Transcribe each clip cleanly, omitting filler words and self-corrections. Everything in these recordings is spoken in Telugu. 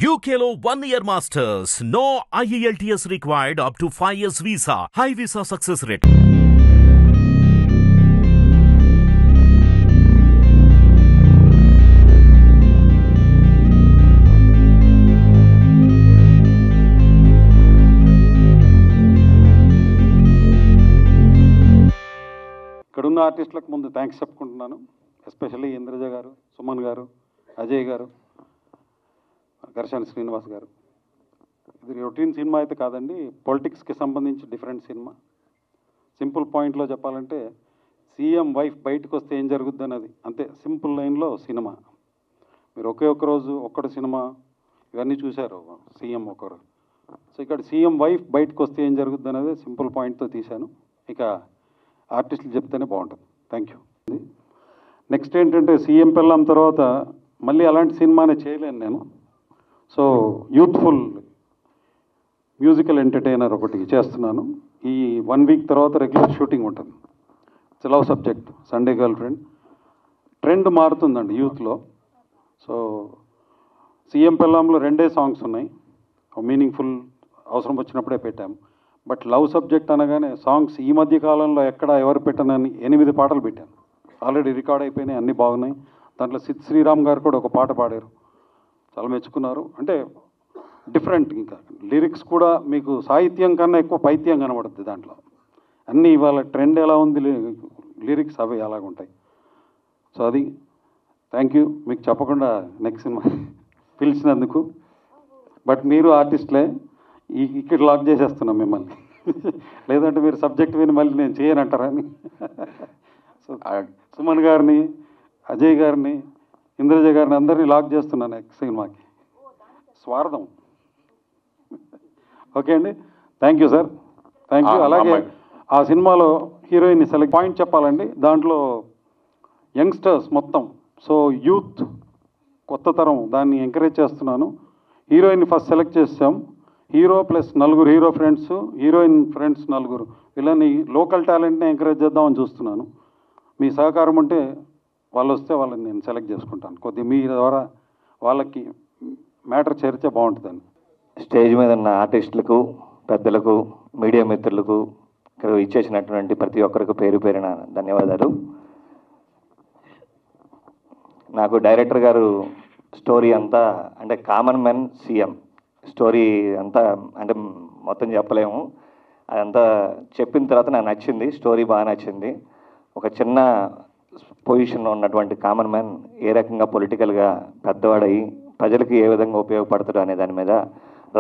UKLO 1 year masters. No IELTS required up to 5 years visa. High visa success rate. ఇక్కడున్న ఆర్టిస్టులకు ముందు థ్యాంక్స్ చెప్పుకుంటున్నాను. ఎస్పెషల్లీ ఇంద్రజ గారు, సుమన్ గారు, అజయ్ గారు, ఘర్షణ శ్రీనివాస్ గారు. ఇది రొటీన్ సినిమా అయితే కాదండి, పొలిటిక్స్కి సంబంధించి డిఫరెంట్ సినిమా. సింపుల్ పాయింట్లో చెప్పాలంటే సీఎం వైఫ్ బయటకు వస్తే ఏం జరుగుద్ది అన్నది అంతే సింపుల్ లైన్లో సినిమా. మీరు ఒకే ఒక్క రోజు ఒక్కటి సినిమా ఇవన్నీ చూశారు, సీఎం ఒకరు. సో ఇక్కడ సీఎం వైఫ్ బయటకు వస్తే ఏం జరుగుద్ది అన్నది సింపుల్ పాయింట్తో తీశాను. ఇక ఆర్టిస్టులు చెప్తేనే బాగుంటుంది. Thank you. నెక్స్ట్ ఏంటంటే సీఎం పెళ్ళాం తర్వాత మళ్ళీ అలాంటి సినిమానే చేయలేను నేను. సో యూత్ఫుల్ మ్యూజికల్ ఎంటర్టైనర్ ఒకటి చేస్తున్నాను. ఈ 1 వీక్ తర్వాత రెగ్యులర్ షూటింగ్ ఉంటుంది. It's love subject, Sunday girlfriend. Trend మారుతుందండి యూత్లో. సో సీఎం పెళ్ళాంలో 2 సాంగ్స్ ఉన్నాయి, మీనింగ్ఫుల్, అవసరం వచ్చినప్పుడే పెట్టాము. బట్ లవ్ సబ్జెక్ట్ అనగానే సాంగ్స్ ఈ మధ్య కాలంలో ఎక్కడ ఎవరు పెట్టనని 8 పాటలు పెట్టాను. ఆల్రెడీ రికార్డ్ అయిపోయినాయి, అన్నీ బాగున్నాయి. దాంట్లో సిద్ శ్రీరామ్ గారు కూడా ఒక పాట పాడారు, చాలా మెచ్చుకున్నారు. అంటే డిఫరెంట్, ఇంకా లిరిక్స్ కూడా మీకు సాహిత్యం కన్నా ఎక్కువ పైత్యం కనబడుతుంది దాంట్లో. అన్నీ ఇవాళ ట్రెండ్ ఎలా ఉంది, లిరిక్స్ అవి అలాగుంటాయి. సో అది థ్యాంక్ యూ. మీకు చెప్పకుండా నెక్స్ట్ సినిమా పిలిచినందుకు. బట్ మీరు ఆర్టిస్ట్లే, ఇక్కడ లాక్ చేసేస్తున్నాం మిమ్మల్ని. లేదంటే మీరు సబ్జెక్ట్ విని మళ్ళీ నేను చేయనంటారని. సో సుమన్ గారిని, అజయ్ గారిని, ఇంద్రజ గారిని అందరినీ లాక్ చేస్తున్నాను నెక్స్ట్ సినిమాకి. స్వార్థం. ఓకే అండి, thank you sir, thank you. అలాగే ఆ సినిమాలో హీరోయిన్ని సెలెక్ట్ పాయింట్ చెప్పాలండి. దాంట్లో యంగ్స్టర్స్ మొత్తం, సో యూత్ కొత్త తరం, దాన్ని ఎంకరేజ్ చేస్తున్నాను. హీరోయిన్ని ఫస్ట్ సెలెక్ట్ చేసాం. Hero plus 4 hero friends, heroine friends 4. వీళ్ళని లోకల్ టాలెంట్ని ఎంకరేజ్ చేద్దామని చూస్తున్నాను. మీ సహకారం ఉంటే వాళ్ళు వస్తే వాళ్ళని నేను సెలెక్ట్ చేసుకుంటాను. కొద్దిగా మీ ద్వారా వాళ్ళకి మ్యాటర్ చేరితే బాగుంటుందని. స్టేజ్ మీద ఉన్న ఆర్టిస్టులకు, పెద్దలకు, మీడియా మిత్రులకు, ఇక్కడ ఇచ్చేసినటువంటి ప్రతి ఒక్కరికి పేరు పేరున ధన్యవాదాలు. నాకు డైరెక్టర్ గారు స్టోరీ అంతా అంటే కామన్ మ్యాన్ సీఎం స్టోరీ అంతా అంటే మొత్తం చెప్పలేము. అదంతా చెప్పిన తర్వాత నాకు నచ్చింది, స్టోరీ బాగా నచ్చింది. ఒక చిన్న పొజిషన్లో ఉన్నటువంటి కామన్ మ్యాన్ ఏ రకంగా పొలిటికల్గా పెద్దవాడయి ప్రజలకి ఏ విధంగా ఉపయోగపడతాడు అనే దాని మీద,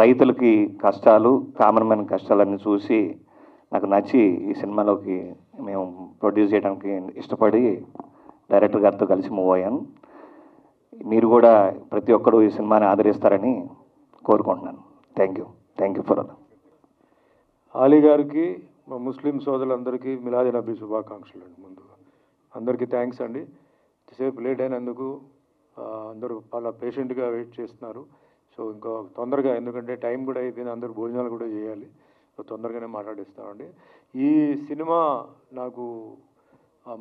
రైతులకి కష్టాలు, కామన్ మ్యాన్ కష్టాలన్నీ చూసి నాకు నచ్చి ఈ సినిమాలోకి మేము ప్రొడ్యూస్ చేయడానికి ఇష్టపడి డైరెక్టర్ గారితో కలిసి మూవ్ అయ్యాను. మీరు కూడా ప్రతి ఒక్కరూ ఈ సినిమాని ఆదరిస్తారని కోరుకుంటున్నాను. Thank you for all. Ali గారికి, మా ముస్లిం సోదరులందరికీ మిలాదీ నబీ శుభాకాంక్షలు అండి. ముందుగా అందరికీ థ్యాంక్స్ అండి. సేపు లేట్ అయినందుకు. అందరూ చాలా పేషెంట్గా వెయిట్ చేస్తున్నారు. సో ఇంకా తొందరగా, ఎందుకంటే టైం కూడా అయిపోయింది, అందరూ భోజనాలు కూడా చేయాలి. సో తొందరగానే మాట్లాడిస్తామండి. ఈ సినిమా నాకు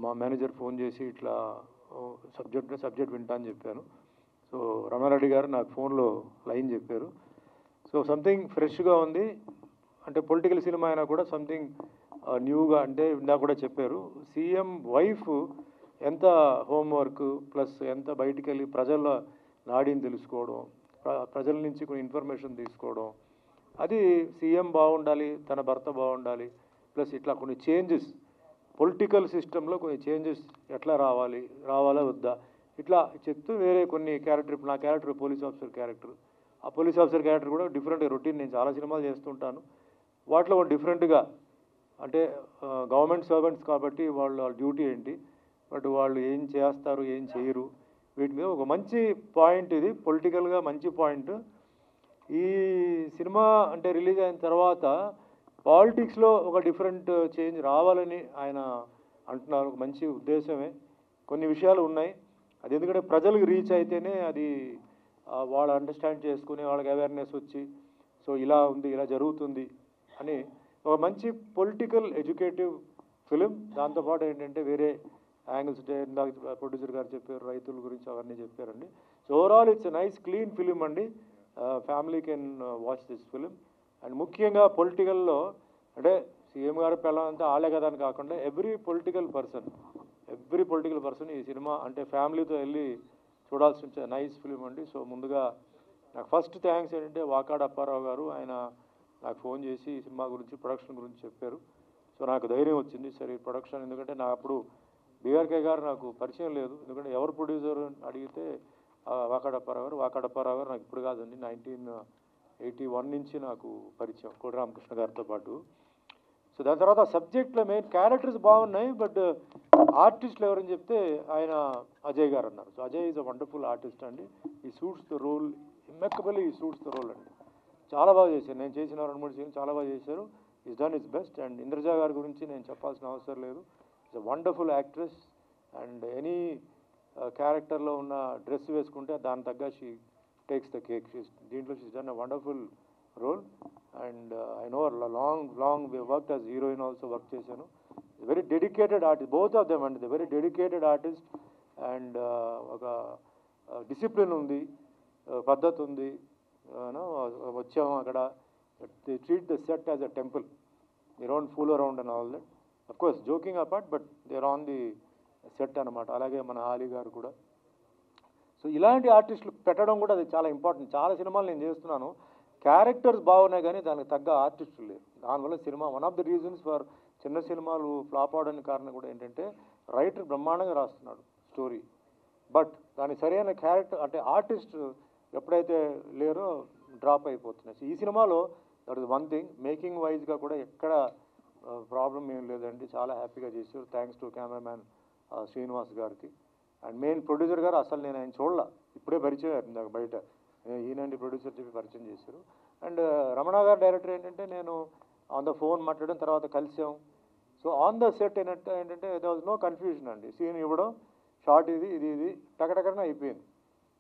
మా మేనేజర్ ఫోన్ చేసి ఇట్లా సబ్జెక్ట్ వింటా అని చెప్పాను. సో రమారెడ్డి గారు నాకు ఫోన్లో లైన్ చెప్పారు. సో సంథింగ్ ఫ్రెష్గా ఉంది, అంటే పొలిటికల్ సినిమా అయినా కూడా సంథింగ్ న్యూగా, అంటే ఇందాక కూడా చెప్పారు సీఎం వైఫ్ ఎంత హోంవర్క్ ప్లస్ ఎంత బయటికి వెళ్ళి ప్రజల నాడిని తెలుసుకోవడం, ప్రజల నుంచి కొన్ని ఇన్ఫర్మేషన్ తీసుకోవడం, అది సీఎం బాగుండాలి, తన భర్త బాగుండాలి, ప్లస్ ఇట్లా కొన్ని చేంజెస్ పొలిటికల్ సిస్టంలో కొన్ని చేంజెస్ ఎట్లా రావాలా వద్దా, ఇట్లా చెప్తూ వేరే కొన్ని క్యారెక్టర్, నా క్యారెక్టర్ పోలీస్ ఆఫీసర్ క్యారెక్టర్, ఆ పోలీస్ ఆఫీసర్ క్యారెక్టర్ కూడా డిఫరెంట్ రొటీన్. నేను చాలా సినిమాలు చేస్తుంటాను, వాటిలో డిఫరెంట్గా, అంటే గవర్నమెంట్ సర్వెంట్స్ కాబట్టి వాళ్ళ డ్యూటీ ఏంటి, బట్ వాళ్ళు ఏం చేస్తారు ఏం చేయరు, వీటి మీద ఒక మంచి పాయింట్. ఇది పొలిటికల్గా మంచి పాయింట్. ఈ సినిమా అంటే రిలీజ్ అయిన తర్వాత పాలిటిక్స్లో ఒక డిఫరెంట్ చేంజ్ రావాలని ఆయన అంటున్నారు. ఒక మంచి ఉద్దేశమే. కొన్ని విషయాలు ఉన్నాయి, అది ఎందుకంటే ప్రజలకు రీచ్ అయితేనే అది వాళ్ళు అండర్స్టాండ్ చేసుకుని వాళ్ళకి అవేర్నెస్ వచ్చి, సో ఇలా ఉంది, ఇలా జరుగుతుంది అని ఒక మంచి పొలిటికల్ ఎడ్యుకేటివ్ ఫిలిం. దాంతోపాటు ఏంటంటే వేరే యాంగిల్స్, ప్రొడ్యూసర్ గారు చెప్పారు, రైతుల గురించి అవన్నీ చెప్పారండి. So overall it's nice clean film అండి. Family can watch this film. And ముఖ్యంగా పొలిటికల్లో అంటే సీఎం గారు పిల్లలంతా ఆలే కదా అని కాకుండా ఎవ్రీ పొలిటికల్ పర్సన్ ఈ సినిమా అంటే ఫ్యామిలీతో వెళ్ళి చూడాల్సిన నైస్ ఫిలిం అండి. సో ముందుగా నాకు ఫస్ట్ థ్యాంక్స్ ఏంటంటే వాకాడ అప్పారావు గారు, ఆయన నాకు ఫోన్ చేసి ఈ సినిమా గురించి ప్రొడక్షన్ గురించి చెప్పారు. సో నాకు ధైర్యం వచ్చింది సరే ప్రొడక్షన్, ఎందుకంటే నాకు అప్పుడు బీఆర్కే గారు నాకు పరిచయం లేదు, ఎందుకంటే ఎవరు ప్రొడ్యూసర్ అడిగితే వాకాడ అప్పారావు గారు నాకు ఇప్పుడు కాదండి 1981 నుంచి నాకు పరిచయం కోడి రామకృష్ణ గారితో పాటు. సో దాని తర్వాత సబ్జెక్ట్లో మెయిన్ క్యారెక్టర్స్ బాగున్నాయి, బట్ ఆర్టిస్టులు ఎవరని చెప్తే ఆయన అజయ్ గారు అన్నారు. So Ajay is a wonderful artist అండి. ఈ సూట్స్ ద రోల్, ఇమ్మెక్కబుల్లీ ఈ సూట్స్ ద రోల్ అండి. చాలా బాగా చేశారు, నేను చేసిన 2-3 సీన్లు చాలా బాగా చేశారు. Is done is best. And Indraja గారి గురించి నేను చెప్పాల్సిన అవసరం లేదు, is a wonderful actress. And any క్యారెక్టర్లో ఉన్న డ్రెస్ వేసుకుంటే దాని తగ్గ షీ టేక్స్ ద కేక్. దీంట్లో she's done a wonderful role. And I know long work as heroine also work చేశాను. Very dedicated artist, both of them అండి, వెరీ డెడికేటెడ్ ఆర్టిస్ట్. అండ్ ఒక డిసిప్లిన్ ఉంది, పద్ధతి ఉంది. వచ్చాము అక్కడ they treat the set as a temple, they don't fool around and all that. Of course joking apart, but they are on the set అనమాట. అలాగే మన ఆలీ గారు కూడా. సో ఇలాంటి ఆర్టిస్టులు పెట్టడం కూడా అది చాలా ఇంపార్టెంట్. చాలా సినిమాలు నేను చేస్తున్నాను, క్యారెక్టర్స్ బాగున్నాయి కానీ దానికి తగ్గ ఆర్టిస్టులు లేరు. దానివల్ల cinema one of the reasons for చిన్న సినిమాలు ఫ్లాప్ అవడానికి కారణం కూడా ఏంటంటే రైటర్ బ్రహ్మాండంగా రాస్తున్నాడు స్టోరీ, బట్ దాని సరైన క్యారెక్టర్ అంటే ఆర్టిస్ట్ ఎప్పుడైతే లేరో డ్రాప్ అయిపోతున్నాయి. సో ఈ సినిమాలో that is one thing. Making వైజ్గా కూడా ఎక్కడ ప్రాబ్లం ఏం లేదండి, చాలా హ్యాపీగా చేశారు. థ్యాంక్స్ టు కెమెరామ్యాన్ శ్రీనివాస్ గారికి. అండ్ మెయిన్ ప్రొడ్యూసర్ గారు అసలు నేను ఆయన చూడలే, ఇప్పుడే పరిచయం అయింది నాకు బయట, ఈయనండి ప్రొడ్యూసర్ చెప్పి పరిచయం చేశారు. అండ్ రమణ గారు డైరెక్టర్ ఏంటంటే నేను ఆన్ ద ఫోన్ మాట్లాడిన తర్వాత కలిసాం. సో ఆన్ ద సెట్ ఏంటంటే దే వాజ్ నో కన్ఫ్యూజన్ అండి, సీన్ ఇవ్వడం, షార్ట్ ఇది టకటకన అయిపోయింది.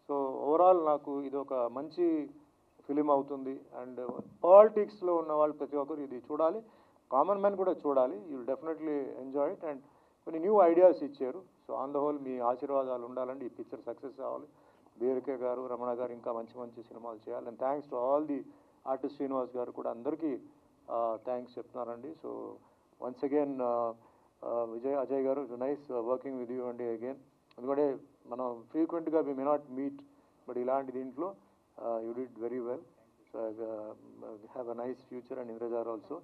సో ఓవరాల్ నాకు ఇది ఒక మంచి ఫిలిం అవుతుంది. అండ్ పాలిటిక్స్లో ఉన్న వాళ్ళు ప్రతి ఒక్కరు ఇది చూడాలి, కామన్ మ్యాన్ కూడా చూడాలి. You will definitely enjoy it. And కొన్ని న్యూ ఐడియాస్ ఇచ్చారు. సో ఆన్ ద హోల్ మీ ఆశీర్వాదాలు ఉండాలండి, ఈ పిక్చర్ సక్సెస్ అవ్వాలి. బీఆర్కే గారు, రమణ గారు ఇంకా మంచి సినిమాలు చేయాలి. And thanks to all the artist, Srinivas గారు కూడా అందరికీ థ్యాంక్స్ చెప్తున్నారండి. సో వన్స్ అగైన్ అజయ్ గారు, నైస్ వర్కింగ్ విత్ యూ అండి అగైన్. ఎందుకంటే మనం ఫ్రీక్వెంట్గా వి మే నాట్ మీట్, బట్ ఇలాంటి దీంట్లో you did very well. So have a nice future. And Indraja also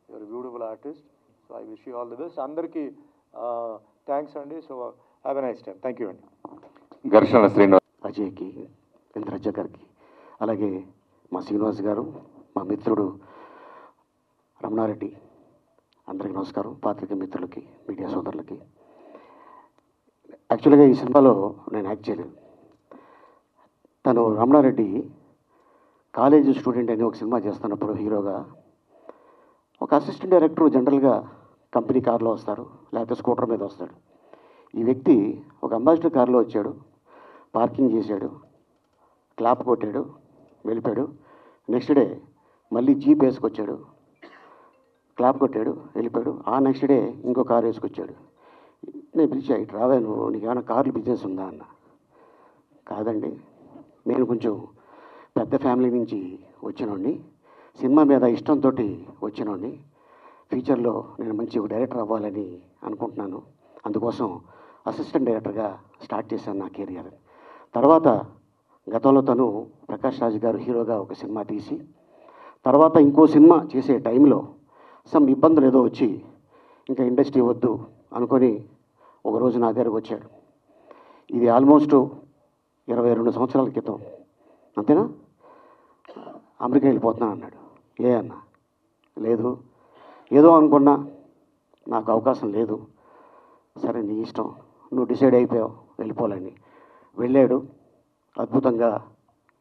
your beautiful artist. So I wish you all the best. అందరికీ థ్యాంక్స్ అండి. So have a nice time. Thank you అండి. ఘర్షణ శ్రీనివాస్, అజయ్కి, ఇంద్రజ గారికి, అలాగే మా శ్రీనివాస్ గారు, మా మిత్రుడు రమణారెడ్డి, అందరికీ నమస్కారం. పాత్రిక మిత్రులకి, మీడియా సోదరులకి. యాక్చువల్గా ఈ సినిమాలో నేను యాక్ట్ చేయలేదు. తను రమణారెడ్డి కాలేజీ స్టూడెంట్ అని ఒక సినిమా చేస్తున్నప్పుడు హీరోగా ఒక అసిస్టెంట్ డైరెక్టర్ జనరల్గా కంపెనీ కార్లో వస్తారు, లేకపోతే స్కూటర్ మీద వస్తాడు. ఈ వ్యక్తి ఒక అంబాసిడర్ కార్లో వచ్చాడు, పార్కింగ్ చేశాడు, క్లాప్ కొట్టాడు, వెళ్ళిపోయాడు. నెక్స్ట్ డే మళ్ళీ జీప్ వేసుకొచ్చాడు, క్లాప్ కొట్టాడు, వెళ్ళిపోయాడు. ఆ నెక్స్ట్ డే ఇంకో కారు వేసుకొచ్చాడు. నేను పిలిచా, ఇటు రావా నువ్వు, నీకు ఏమైనా కార్లు బిజినెస్ ఉందా అన్న. కాదండి, నేను కొంచెం పెద్ద ఫ్యామిలీ నుంచి వచ్చినోడిని, సినిమా మీద ఇష్టంతో వచ్చినోడిని, ఫ్యూచర్లో నేను మంచి డైరెక్టర్ అవ్వాలని అనుకుంటున్నాను, అందుకోసం అసిస్టెంట్ డైరెక్టర్గా స్టార్ట్ చేశాను నా కెరియర్. తర్వాత గతంలో తను ప్రకాష్ రాజ్ గారు హీరోగా ఒక సినిమా తీసి, తర్వాత ఇంకో సినిమా చేసే టైంలో సమ్ ఇబ్బందులు ఏదో వచ్చి ఇంకా ఇండస్ట్రీ వద్దు అనుకొని ఒకరోజు నా దగ్గరకు వచ్చాడు. ఇది ఆల్మోస్ట్ 22 సంవత్సరాల క్రితం, అంతేనా? అమెరికా వెళ్ళిపోతున్నాను అన్నాడు. ఏ అన్న? లేదు, ఏదో అనుకున్నా, నాకు అవకాశం లేదు. సరే నీ ఇష్టం, నువ్వు డిసైడ్ అయిపోయావు వెళ్ళిపోవాలని. వెళ్ళాడు. అద్భుతంగా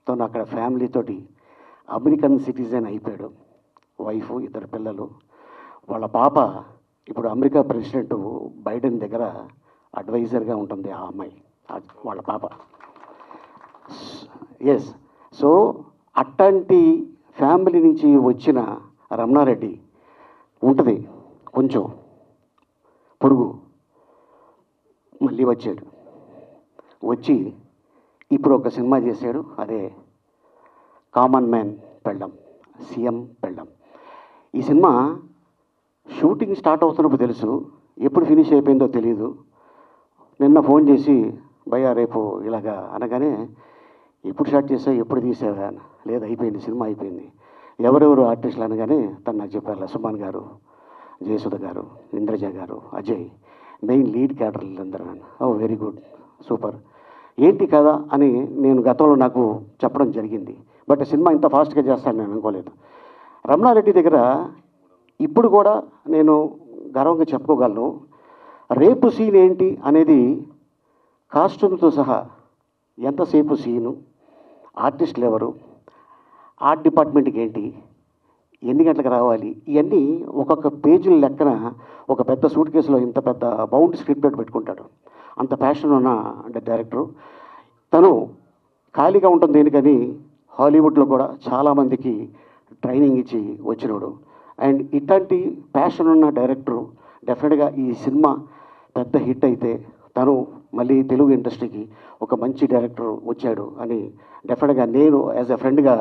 తను అక్కడ ఫ్యామిలీతోటి అమెరికన్ సిటిజన్ అయిపోయాడు. వైఫ్, 2 పిల్లలు. వాళ్ళ పాప ఇప్పుడు అమెరికా ప్రెసిడెంట్ బైడెన్ దగ్గర అడ్వైజర్గా ఉంటుంది ఆ అమ్మాయి, వాళ్ళ పాప. ఎస్. సో అట్లాంటి ఫ్యామిలీ నుంచి వచ్చిన రమణారెడ్డి ఉంటుంది కొంచెం పొరుగు, మళ్ళీ వచ్చాడు. వచ్చి ఇప్పుడు ఒక సినిమా చేశాడు, అదే కామన్ మ్యాన్ పెళ్ళం, సీఎం పెళ్ళం. ఈ సినిమా షూటింగ్ స్టార్ట్ అవుతున్నప్పుడు తెలుసు, ఎప్పుడు ఫినిష్ అయిపోయిందో తెలియదు. నిన్న ఫోన్ చేసి భయ్యా రేపు ఇలాగా అనగానే, ఎప్పుడు స్టార్ట్ చేసావు, ఎప్పుడు తీసావా? లేదు అయిపోయింది, సినిమా అయిపోయింది. ఎవరెవరు ఆర్టిస్టులు అనగానే తను నాకు చెప్పారు, సుమన్ గారు, జయసుధ గారు, ఇంద్రజ గారు, అజయ్, మెయిన్ లీడ్ క్యారెక్టర్లు అందరూ. ఓ వెరీ గుడ్, సూపర్. ఏంటి కదా అని నేను గతంలో నాకు చెప్పడం జరిగింది, బట్ సినిమా ఇంత ఫాస్ట్గా చేస్తాను నేను అనుకోలేదు. రమణారెడ్డి దగ్గర ఇప్పుడు కూడా నేను గర్వంగా చెప్పుకోగలను. రేపు సీన్ ఏంటి అనేది కాస్ట్యూమ్తో సహా ఎంతసేపు సీను, ఆర్టిస్టులు ఎవరు, ఆర్ట్ డిపార్ట్మెంట్కి ఏంటి, ఎన్ని గంటలకు రావాలి, ఇవన్నీ ఒక్కొక్క పేజీల లెక్కన ఒక పెద్ద సూట్ కేసులో ఇంత పెద్ద బౌండ్ స్క్రిప్ట్ పెట్టుకుంటాడు. అంత ప్యాషన్ ఉన్న డైరెక్టరు. తను ఖాళీగా ఉంటుంది దేనికని హాలీవుడ్లో కూడా చాలామందికి ట్రైనింగ్ ఇచ్చి వచ్చినాడు. అండ్ ఇట్లాంటి ప్యాషన్ ఉన్న డైరెక్టరు డెఫినెట్గా ఈ సినిమా పెద్ద హిట్ అయితే తను మళ్ళీ తెలుగు ఇండస్ట్రీకి ఒక మంచి డైరెక్టర్ వచ్చాడు అని డెఫినెట్గా నేను యాజ్ ఎ ఫ్రెండ్గా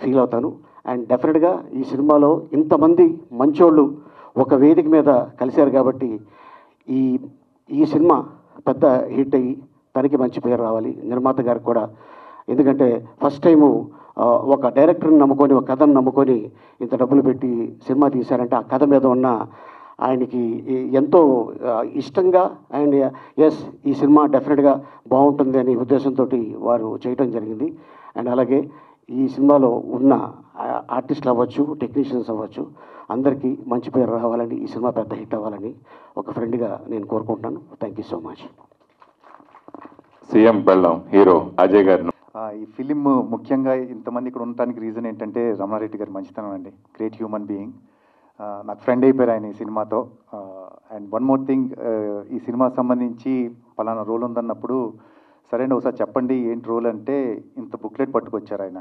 ఫీల్ అవుతాను. అండ్ డెఫినెట్గా ఈ సినిమాలో ఇంతమంది మంచోళ్ళు ఒక వేదిక మీద కలిశారు కాబట్టి ఈ సినిమా పెద్ద హిట్ అయ్యి తనకి మంచి పేరు రావాలి, నిర్మాత గారికి కూడా. ఎందుకంటే ఫస్ట్ టైము ఒక డైరెక్టర్ని నమ్ముకొని, ఒక కథను నమ్ముకొని ఇంత డబ్బులు పెట్టి సినిమా తీశారంటే ఆ కథ మీద ఉన్న ఆయనకి ఎంతో ఇష్టంగా అండ్ ఎస్ ఈ సినిమా డెఫినెట్గా బాగుంటుంది అనే ఉద్దేశంతో వారు చేయటం జరిగింది. అండ్ అలాగే ఈ సినిమాలో ఉన్న ఆర్టిస్టులు అవ్వచ్చు, టెక్నీషియన్స్ అవ్వచ్చు, అందరికీ మంచి పేరు రావాలని, ఈ సినిమా పెద్ద హిట్ అవ్వాలని ఒక ఫ్రెండ్గా నేను కోరుకుంటున్నాను. Thank you so much. CM పెళ్ళం హీరో అజయ్ గారు. ఈ ఫిలిం ముఖ్యంగా ఇంతమంది ఇక్కడ ఉండటానికి రీజన్ ఏంటంటే రమణారెడ్డి గారి మంచితనం అండి. Great human being. నాకు ఫ్రెండ్ అయిపోయారు ఆయన ఈ సినిమాతో. అండ్ వన్ మోర్ థింగ్, ఈ సినిమా సంబంధించి పలానా రోల్ ఉందన్నప్పుడు సరే అండి ఒకసారి చెప్పండి ఏంటి రోల్ అంటే ఇంత బుక్లెట్ పట్టుకొచ్చారు ఆయన.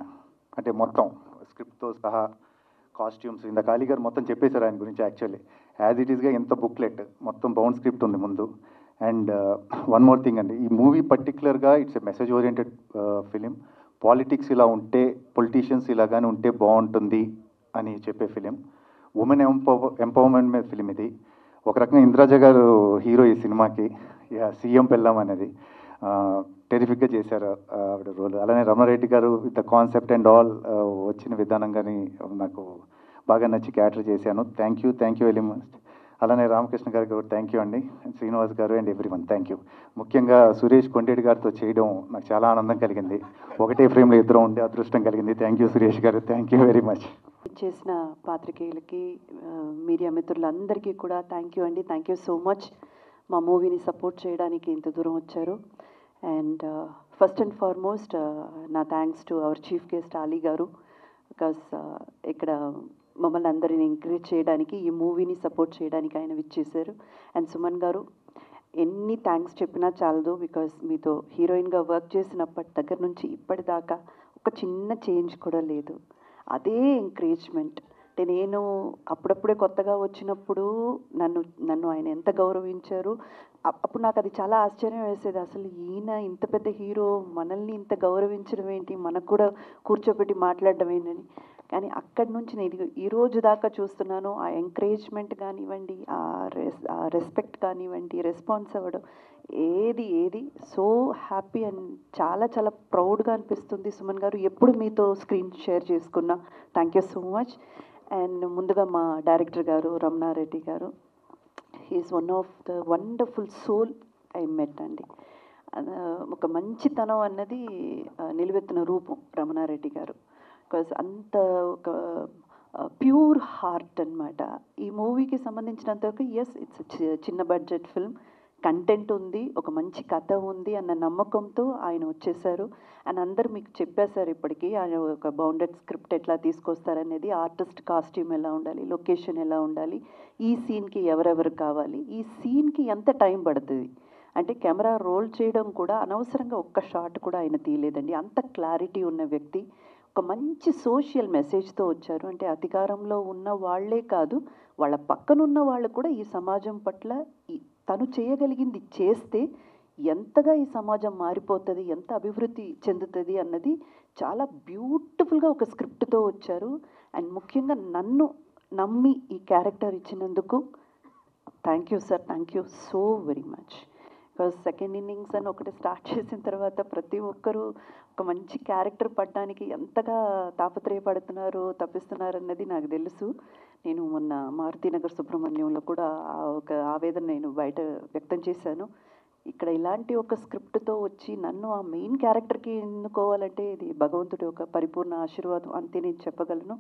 అంటే మొత్తం స్క్రిప్ట్తో సహా కాస్ట్యూమ్స్ ఇంత ఖాళీ గారు మొత్తం చెప్పేశారు ఆయన గురించి. యాక్చువల్లీ యాజ్ ఇట్ ఈస్గా ఎంత బుక్లెట్ మొత్తం బౌండ్ స్క్రిప్ట్ ఉంది ముందు. అండ్ వన్ మోర్ థింగ్ అండి, ఈ మూవీ పర్టికులర్గా it's a message oriented film. Politics ఇలా ఉంటే, పొలిటీషియన్స్ ఇలాగానే ఉంటే బాగుంటుంది అని చెప్పే ఫిలిం. ఉమెన్ ఎంపవర్మెంట్ మీద ఫిలిం ఇది. ఒక రకంగా ఇంద్రజ గారు హీరో ఈ సినిమాకి. సీఎం పెళ్ళాం అనేది టెరిఫిక్గా చేశారు ఆవిడ రోల్. అలానే రమణారెడ్డి గారు with the concept and all వచ్చిన విధానం కానీ నాకు బాగా నచ్చి క్యాటర్ చేశాను. Thank you very much. అలానే రామకృష్ణ గారికి కూడా థ్యాంక్ యూ అండి, శ్రీనివాస్ గారు and every one thank you. ముఖ్యంగా సురేష్ కొండేటి గారితో చేయడం నాకు చాలా ఆనందం కలిగింది. ఒకటే ఫ్రేమ్లో ఇద్దరు ఉండే అదృష్టం కలిగింది. థ్యాంక్ యూ సురేష్ గారు, థ్యాంక్ యూ వెరీ మచ్. చేసిన పాత్రికేయులకి, మీడియా మిత్రులందరికీ కూడా థ్యాంక్ యూ అండి. థ్యాంక్ యూ సో మచ్ మా మూవీని సపోర్ట్ చేయడానికి ఇంత దూరం వచ్చారు. అండ్ ఫస్ట్ అండ్ ఫార్మోస్ట్ నా thanks to our chief guest Ali గారు, బికాస్ ఇక్కడ మమ్మల్ని అందరిని ఎంకరేజ్ చేయడానికి, ఈ మూవీని సపోర్ట్ చేయడానికి ఆయన విచ్చేశారు. అండ్ సుమన్ గారు, ఎన్ని థ్యాంక్స్ చెప్పినా చాలదు, బికాస్ మీతో హీరోయిన్గా వర్క్ చేసినప్పటి దగ్గర నుంచి ఇప్పటిదాకా ఒక చిన్న చేంజ్ కూడా లేదు. అదే ఎంకరేజ్మెంట్. అంటే నేను అప్పుడప్పుడే కొత్తగా వచ్చినప్పుడు నన్ను ఆయన ఎంత గౌరవించారు. అప్పుడు నాకు అది చాలా ఆశ్చర్యం వేసేది. అసలు ఈయన ఇంత పెద్ద హీరో మనల్ని ఇంత గౌరవించడం ఏంటి, మనకు కూడా కూర్చోబెట్టి మాట్లాడడం ఏంటని. కానీ అక్కడి నుంచి నేను ఈ రోజు దాకా చూస్తున్నాను, ఆ ఎంకరేజ్మెంట్ కానివ్వండి, ఆ రెస్పెక్ట్ కానివ్వండి, రెస్పాన్స్ అవ్వడం, ఏది సో హ్యాపీ అండ్ చాలా చాలా ప్రౌడ్గా అనిపిస్తుంది. సుమన్ గారు, ఎప్పుడు మీతో స్క్రీన్ షేర్ చేసుకున్నా. Thank you so much. And ముందుగా మా డైరెక్టర్ గారు రమణారెడ్డి గారు, he's one of the wonderful soul I met అండి. ఒక మంచితనం అన్నది నిలువెత్తిన రూపం రమణారెడ్డి గారు. బికాజ్ అంత ఒక ప్యూర్ హార్ట్ అన్నమాట. ఈ మూవీకి సంబంధించినంతవరకు ఎస్ ఇట్స్ చిన్న బడ్జెట్ ఫిల్మ్, కంటెంట్ ఉంది, ఒక మంచి కథ ఉంది అన్న నమ్మకంతో ఆయన వచ్చేసారు. అండ్ అందరు మీకు చెప్పేశారు ఇప్పటికీ, ఆయన ఒక బౌండెడ్ స్క్రిప్ట్ ఎట్లా తీసుకొస్తారనేది, ఆర్టిస్ట్ కాస్ట్యూమ్ ఎలా ఉండాలి, లొకేషన్ ఎలా ఉండాలి, ఈ సీన్కి ఎవరెవరు కావాలి, ఈ సీన్కి ఎంత టైం పడుతుంది అంటే కెమెరా రోల్ చేయడం కూడా అనవసరంగా ఒక్క షాట్ కూడా ఆయన తీయలేదండి. అంత క్లారిటీ ఉన్న వ్యక్తి, ఒక మంచి సోషల్ మెసేజ్తో వచ్చారు. అంటే అధికారంలో ఉన్న వాళ్ళే కాదు, వాళ్ళ పక్కనున్న వాళ్ళు కూడా ఈ సమాజం పట్ల తను చేయగలిగింది చేస్తే ఎంతగా ఈ సమాజం మారిపోతుంది, ఎంత అభివృద్ధి చెందుతుంది అన్నది చాలా బ్యూటిఫుల్గా ఒక స్క్రిప్ట్తో వచ్చారు. అండ్ ముఖ్యంగా నన్ను నమ్మి ఈ క్యారెక్టర్ ఇచ్చినందుకు thank you sir, thank you so very much. Because second innings అని ఒకటి స్టార్ట్ చేసిన తర్వాత ప్రతి ఒక్కరూ ఒక మంచి క్యారెక్టర్ పడడానికి ఎంతగా తాపత్రయపడుతున్నారు, తప్పిస్తున్నారు అన్నది నాకు తెలుసు. నేను మొన్న మారుతినగర్ సుబ్రహ్మణ్యంలో కూడా ఒక ఆవేదన నేను బయట వ్యక్తం చేశాను. ఇక్కడ ఇలాంటి ఒక స్క్రిప్ట్తో వచ్చి నన్ను ఆ మెయిన్ క్యారెక్టర్కి ఎన్నుకోవాలంటే ఇది భగవంతుడి ఒక పరిపూర్ణ ఆశీర్వాదం అంతే నేను చెప్పగలను.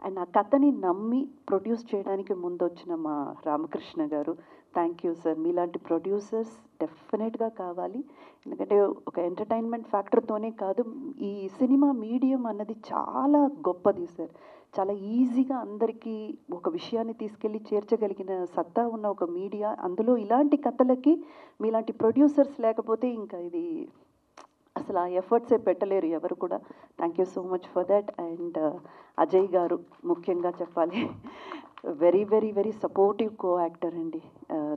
అండ్ ఆ కథని నమ్మి ప్రొడ్యూస్ చేయడానికి ముందు వచ్చిన మా రామకృష్ణ గారు, థ్యాంక్ యూ సార్. మీలాంటి ప్రొడ్యూసర్స్ డెఫినెట్గా కావాలి. ఎందుకంటే ఒక ఎంటర్టైన్మెంట్ ఫ్యాక్టర్తోనే కాదు, ఈ సినిమా మీడియం అన్నది చాలా గొప్పది సార్. చాలా ఈజీగా అందరికీ ఒక విషయాన్ని తీసుకెళ్ళి చేర్చగలిగిన సత్తా ఉన్న ఒక మీడియా. అందులో ఇలాంటి కథలకి మీలాంటి ప్రొడ్యూసర్స్ లేకపోతే ఇంకా ఇది అసలు ఆ ఎఫర్ట్సే పెట్టలేరు ఎవరు కూడా. Thank you so much for that. And Ajay గారు ముఖ్యంగా చెప్పాలి, very very very supportive co actor అండి.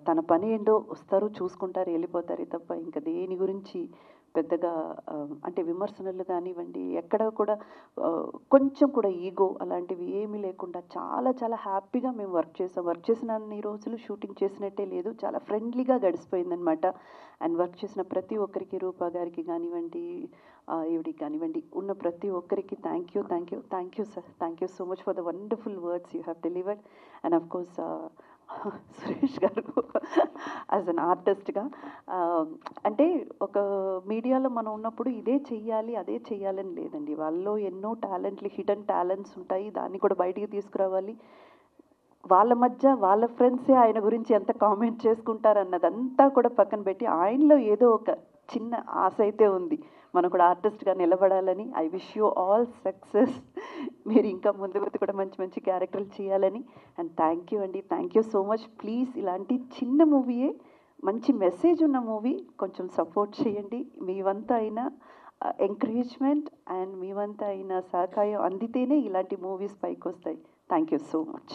తన పని ఏంటో వస్తారు, చూసుకుంటారు, వెళ్ళిపోతారు తప్ప ఇంకా దేని గురించి పెద్దగా అంటే విమర్శనలు కానివ్వండి, ఎక్కడ కూడా కొంచెం కూడా ఈగో అలాంటివి ఏమీ లేకుండా చాలా చాలా హ్యాపీగా మేము వర్క్ చేసిన అన్ని రోజులు షూటింగ్ చేసినట్టే లేదు, చాలా ఫ్రెండ్లీగా గడిచిపోయిందనమాట. అండ్ వర్క్ చేసిన ప్రతి ఒక్కరికి, రూపా గారికి కానివ్వండి, ఈవిడికి కానివ్వండి, ఉన్న ప్రతి ఒక్కరికి thank you sir. Thank you so much for the wonderful words you have delivered. And of course Suresh గారు యాజ్ అన్ ఆర్టిస్ట్గా, అంటే ఒక మీడియాలో మనం ఉన్నప్పుడు ఇదే చెయ్యాలి అదే చెయ్యాలని లేదండి. వాళ్ళలో ఎన్నో టాలెంట్లు, హిడెన్ టాలెంట్స్ ఉంటాయి, దాన్ని కూడా బయటికి తీసుకురావాలి. వాళ్ళ మధ్య వాళ్ళ ఫ్రెండ్సే ఆయన గురించి ఎంత కామెంట్ చేసుకుంటారు అన్నదంతా కూడా పక్కన పెట్టి ఆయనలో ఏదో ఒక చిన్న ఆశ అయితే ఉంది, మనం కూడా ఆర్టిస్ట్గా నిలబడాలని. I wish you all success. మీరు ఇంకా ముందు కూడా మంచి మంచి క్యారెక్టర్లు చేయాలని. అండ్ థ్యాంక్ యూ అండి, thank you so much. Please ఇలాంటి చిన్న మూవీయే, మంచి మెసేజ్ ఉన్న మూవీ కొంచెం సపోర్ట్ చేయండి. మీ వంత అయిన ఎంకరేజ్మెంట్ అండ్ మీ వంత అయిన సహకారం అందితేనే ఇలాంటి మూవీస్ పైకి వస్తాయి. Thank you so much.